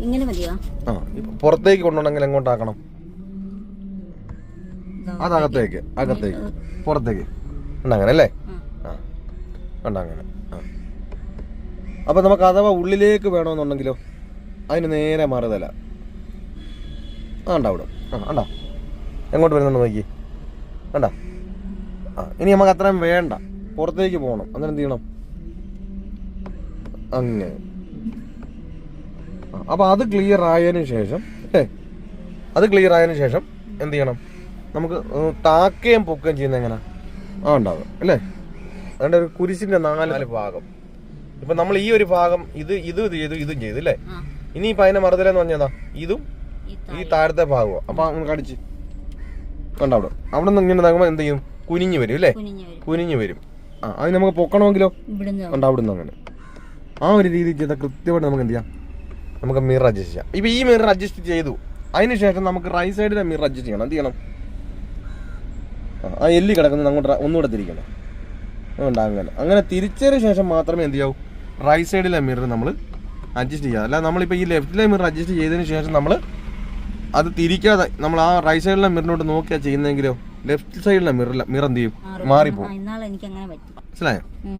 ഇങ്ങനെ മതിയോ? ആ പുറത്തേക്ക് കൊണ്ടുപോകണമെങ്കിൽ എങ്ങോട്ടാക്കണം? അതകത്തേക്ക്, അകത്തേക്ക്, പുറത്തേക്ക് ഉണ്ടങ്ങനെ അല്ലേ? ആ ഉണ്ടങ്ങനെ. ആ അപ്പം നമുക്ക് അഥവാ ഉള്ളിലേക്ക് വേണമെന്നുണ്ടെങ്കിലോ അതിന് നേരെ മറുതല ഉണ്ടാവും. ഉണ്ടോ എങ്ങോട്ട് വരുന്നുണ്ട് നോക്കി കണ്ടാ. ആ ഇനി നമുക്ക് അത്രയും വേണ്ട, പുറത്തേക്ക് പോകണം. അന്നേരം എന്ത് ചെയ്യണം? അങ്ങനെ. അപ്പം അത് ക്ലിയർ ആയതിനു ശേഷം എന്ത് ചെയ്യണം? നമുക്ക് താക്കുകയും പൊക്കുകയും ചെയ്യുന്നത് എങ്ങനെ ഉണ്ടാവും അല്ലേ? അതുകൊണ്ട് ഒരു കുരിശിന്റെ 4 ഭാഗം. ഇപ്പൊ നമ്മൾ ഈ ഒരു ഭാഗം ഇതും ചെയ്തു അല്ലേ? ഇനിയിപ്പോ അതിനെ മറുതലെന്ന് പറഞ്ഞതാ ഇതും ഈ താഴത്തെ ഭാഗമോ. അപ്പൊ കടിച്ച് കണ്ടവിടെ അവിടെ നിന്ന് ഇങ്ങനെ നോക്കുമ്പോൾ എന്ത് ചെയ്യും? കുനിഞ്ഞു വരും അല്ലേ? കുനിഞ്ഞു വരും. ആ അത് നമുക്ക് പൊക്കണമെങ്കിലോ അവിടുന്ന് അങ്ങനെ ആ ഒരു രീതിയിൽ ചെയ്താൽ കൃത്യമായിട്ട് നമുക്ക് എന്ത് ചെയ്യാം? നമുക്ക് മിറർ അഡ്ജസ്റ്റ് ചെയ്യാം. ഇപ്പൊ ഈ മിറർ അഡ്ജസ്റ്റ് ചെയ്തു അതിനുശേഷം നമുക്ക് റൈറ്റ് സൈഡിലെ മിറർ അഡ്ജസ്റ്റ് ചെയ്യണം. എന്ത് ചെയ്യണം? ആ എല്ലി കിടക്കുന്നത് അങ്ങോട്ട് ഒന്നുകൂടെ തിരിക്കണം. അങ്ങനെ തിരിച്ചതിന് ശേഷം മാത്രമേ എന്ത് ചെയ്യാവൂ? റൈറ്റ് സൈഡിലെ മിറർ നമ്മൾ അഡ്ജസ്റ്റ് ചെയ്യാം. അല്ല നമ്മളിപ്പോൾ ഈ ലെഫ്റ്റിലെ മിറർ അഡ്ജസ്റ്റ് ചെയ്തതിന് ശേഷം നമ്മൾ അത് തിരിക്കാതെ നമ്മൾ ആ റൈറ്റ് സൈഡിലെ മിററിനോട്ട് നോക്കിയാൽ ചെയ്യുന്നെങ്കിലോ ലെഫ്റ്റ് സൈഡിലെ മിറർ എന്ത് ചെയ്യും? മാറിപ്പോകും. മനസ്സിലായോ?